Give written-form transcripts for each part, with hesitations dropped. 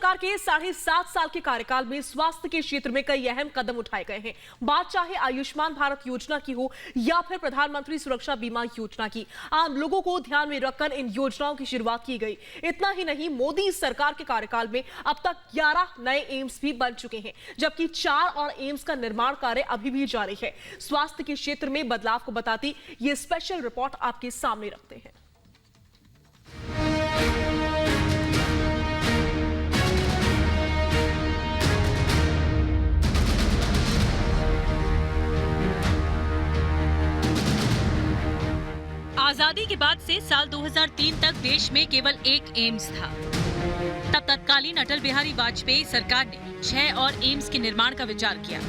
सरकार के 7.5 साल के कार्यकाल में स्वास्थ्य के क्षेत्र में कई अहम कदम उठाए गए हैं। बात चाहे आयुष्मान भारत योजना की हो या फिर प्रधानमंत्री सुरक्षा बीमा योजना की, आम लोगों को ध्यान में रखकर इन योजनाओं की शुरुआत की गई। इतना ही नहीं, मोदी सरकार के कार्यकाल में अब तक 11 नए एम्स भी बन चुके हैं, जबकि 4 और एम्स का निर्माण कार्य अभी भी जारी है। स्वास्थ्य के क्षेत्र में बदलाव को बताती ये स्पेशल रिपोर्ट आपके सामने रखते हैं। आजादी के बाद से साल 2003 तक देश में केवल एक एम्स था। तब तत्कालीन अटल बिहारी वाजपेयी सरकार ने 6 और एम्स के निर्माण का विचार किया,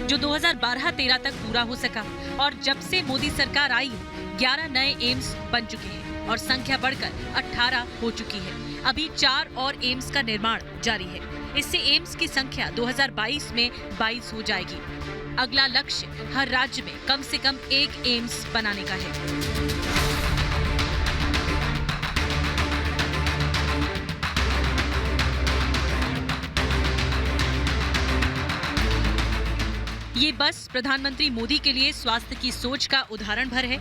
जो 2012-13 तक पूरा हो सका। और जब से मोदी सरकार आई, 11 नए एम्स बन चुके हैं और संख्या बढ़कर 18 हो चुकी है। अभी 4 और एम्स का निर्माण जारी है। इससे एम्स की संख्या 2022 में 22 हो जाएगी। अगला लक्ष्य हर राज्य में कम से कम एक एम्स बनाने का है। ये बस प्रधानमंत्री मोदी के लिए स्वास्थ्य की सोच का उदाहरण भर है।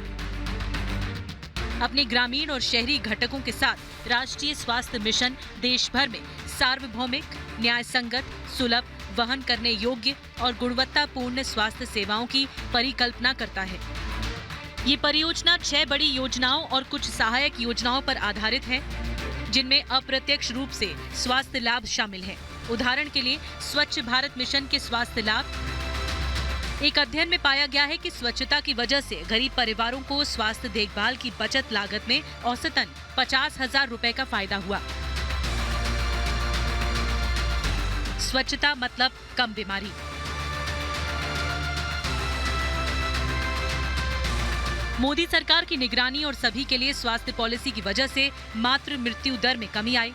अपने ग्रामीण और शहरी घटकों के साथ राष्ट्रीय स्वास्थ्य मिशन देश भर में सार्वभौमिक, न्याय संगत, सुलभ, वहन करने योग्य और गुणवत्तापूर्ण स्वास्थ्य सेवाओं की परिकल्पना करता है। ये परियोजना 6 बड़ी योजनाओं और कुछ सहायक योजनाओं पर आधारित है, जिनमें अप्रत्यक्ष रूप से स्वास्थ्य लाभ शामिल हैं। उदाहरण के लिए स्वच्छ भारत मिशन के स्वास्थ्य लाभ। एक अध्ययन में पाया गया है कि स्वच्छता की वजह से गरीब परिवारों को स्वास्थ्य देखभाल की बचत लागत में औसतन 50,000 रुपए का फायदा हुआ। स्वच्छता मतलब कम बीमारी। मोदी सरकार की निगरानी और सभी के लिए स्वास्थ्य पॉलिसी की वजह से मातृ मृत्यु दर में कमी आई।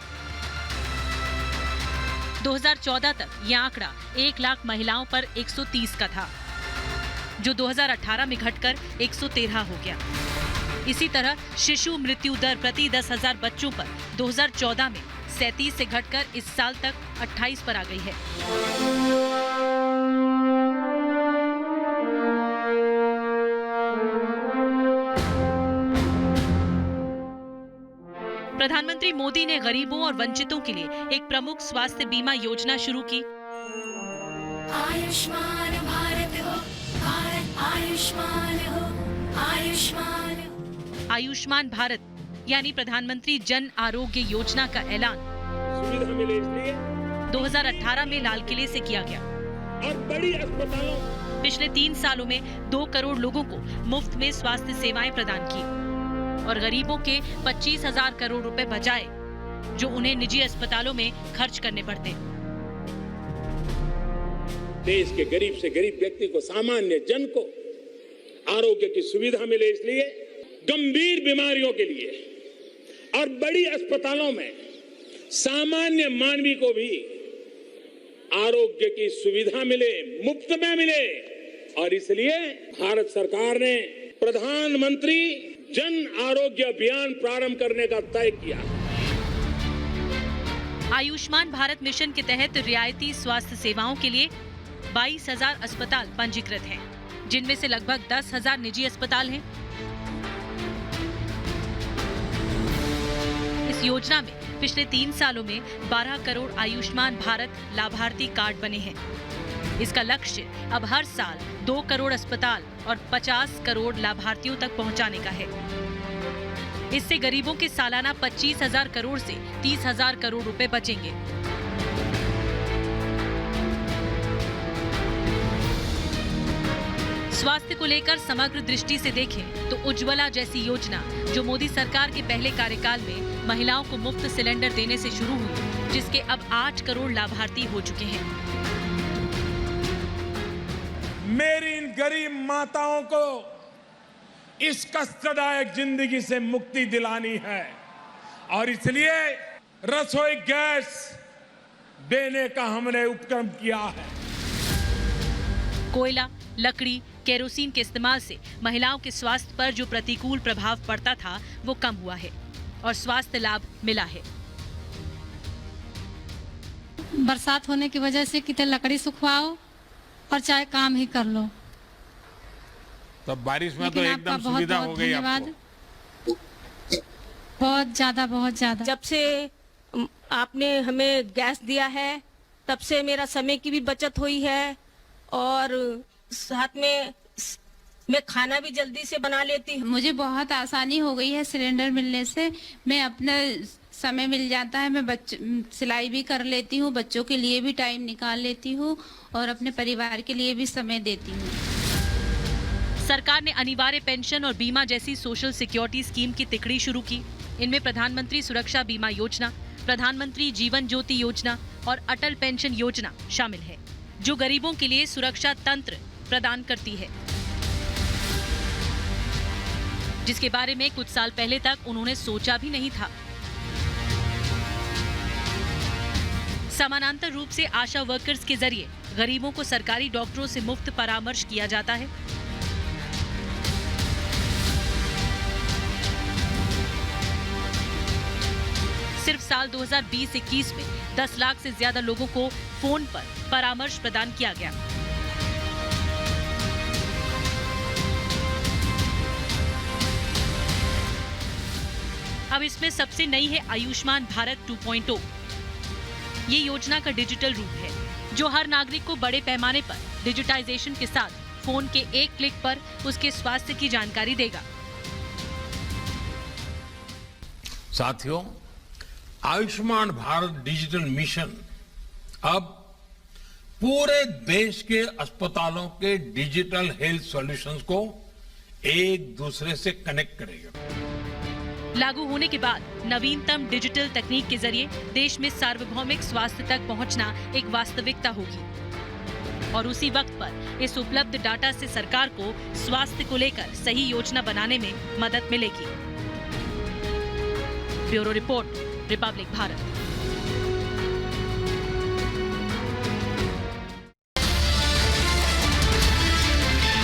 2014 तक यह आंकड़ा 1 लाख महिलाओं पर 130 का था, जो 2018 में घटकर 113 हो गया। इसी तरह शिशु मृत्यु दर प्रति 10,000 बच्चों पर 2014 में 37 से घटकर इस साल तक 28 पर आ गई है। प्रधानमंत्री मोदी ने गरीबों और वंचितों के लिए एक प्रमुख स्वास्थ्य बीमा योजना शुरू की। आयुष्मान भारत हो, भारत आयुष्मान हो, आयुष्मान। आयुष्मान भारत यानी प्रधानमंत्री जन आरोग्य योजना का ऐलान सुविधा मिले इसलिए 2018 में लाल किले से किया गया। और बड़ी अस्पतालों पिछले 3 सालों में 2 करोड़ लोगों को मुफ्त में स्वास्थ्य सेवाएं प्रदान की और गरीबों के 25,000 करोड़ रुपए बचाए, जो उन्हें निजी अस्पतालों में खर्च करने पड़ते। देश के गरीब से गरीब व्यक्ति को, सामान्य जन को आरोग्य की सुविधा मिले इसलिए गंभीर बीमारियों के लिए और बड़ी अस्पतालों में सामान्य मानवी को भी आरोग्य की सुविधा मिले, मुफ्त में मिले। और इसलिए भारत सरकार ने प्रधानमंत्री जन आरोग्य अभियान प्रारंभ करने का तय किया। आयुष्मान भारत मिशन के तहत रियायती स्वास्थ्य सेवाओं के लिए 22,000 अस्पताल पंजीकृत हैं, जिनमें से लगभग 10,000 निजी अस्पताल हैं। इस योजना में पिछले 3 सालों में 12 करोड़ आयुष्मान भारत लाभार्थी कार्ड बने हैं। इसका लक्ष्य अब हर साल 2 करोड़ अस्पताल और 50 करोड़ लाभार्थियों तक पहुंचाने का है। इससे गरीबों के सालाना 25,000 करोड़ से 30,000 करोड़ रुपए बचेंगे। स्वास्थ्य को लेकर समग्र दृष्टि से देखें तो उज्ज्वला जैसी योजना, जो मोदी सरकार के पहले कार्यकाल में महिलाओं को मुफ्त सिलेंडर देने से शुरू हुई, जिसके अब 8 करोड़ लाभार्थी हो चुके हैं। मेरी इन गरीब माताओं को इस कष्टदायक जिंदगी से मुक्ति दिलानी है और इसलिए रसोई गैस देने का हमने उपक्रम किया है। कोयला, लकड़ी, केरोसिन के इस्तेमाल से महिलाओं के स्वास्थ्य पर जो प्रतिकूल प्रभाव पड़ता था, वो कम हुआ है और स्वास्थ्य लाभ मिला है। बरसात होने की वजह से कितने लकड़ी सुखवाओ और चाहे काम ही कर लो। तब बारिश में तो लेकिन एकदम आपका सुविधा बहुत हो गई धन्यवाद। आपको। बहुत ज्यादा जब से आपने हमें गैस दिया है तब से मेरा समय की भी बचत हुई है और साथ में मैं खाना भी जल्दी से बना लेती हूँ। मुझे बहुत आसानी हो गई है सिलेंडर मिलने से। मैं अपना समय मिल जाता है, मैं सिलाई भी कर लेती हूँ, बच्चों के लिए भी टाइम निकाल लेती हूँ और अपने परिवार के लिए भी समय देती हूँ। सरकार ने अनिवार्य पेंशन और बीमा जैसी सोशल सिक्योरिटी स्कीम की तिकड़ी शुरू की। इनमें प्रधानमंत्री सुरक्षा बीमा योजना, प्रधानमंत्री जीवन ज्योति योजना और अटल पेंशन योजना शामिल है, जो गरीबों के लिए सुरक्षा तंत्र प्रदान करती है, जिसके बारे में कुछ साल पहले तक उन्होंने सोचा भी नहीं था। समानांतर रूप से आशा वर्कर्स के जरिए गरीबों को सरकारी डॉक्टरों से मुफ्त परामर्श किया जाता है। सिर्फ साल 2020-21 में 10 लाख से ज्यादा लोगों को फोन पर परामर्श प्रदान किया गया। अब इसमें सबसे नई है आयुष्मान भारत 2.0। ये योजना का डिजिटल रूप है, जो हर नागरिक को बड़े पैमाने पर डिजिटाइजेशन के साथ फोन के एक क्लिक पर उसके स्वास्थ्य की जानकारी देगा। साथियों, आयुष्मान भारत डिजिटल मिशन अब पूरे देश के अस्पतालों के डिजिटल हेल्थ सॉल्यूशंस को एक दूसरे से कनेक्ट करेगा। लागू होने के बाद नवीनतम डिजिटल तकनीक के जरिए देश में सार्वभौमिक स्वास्थ्य तक पहुंचना एक वास्तविकता होगी और उसी वक्त पर इस उपलब्ध डाटा से सरकार को स्वास्थ्य को लेकर सही योजना बनाने में मदद मिलेगी। Bureau report, Republic Bharat.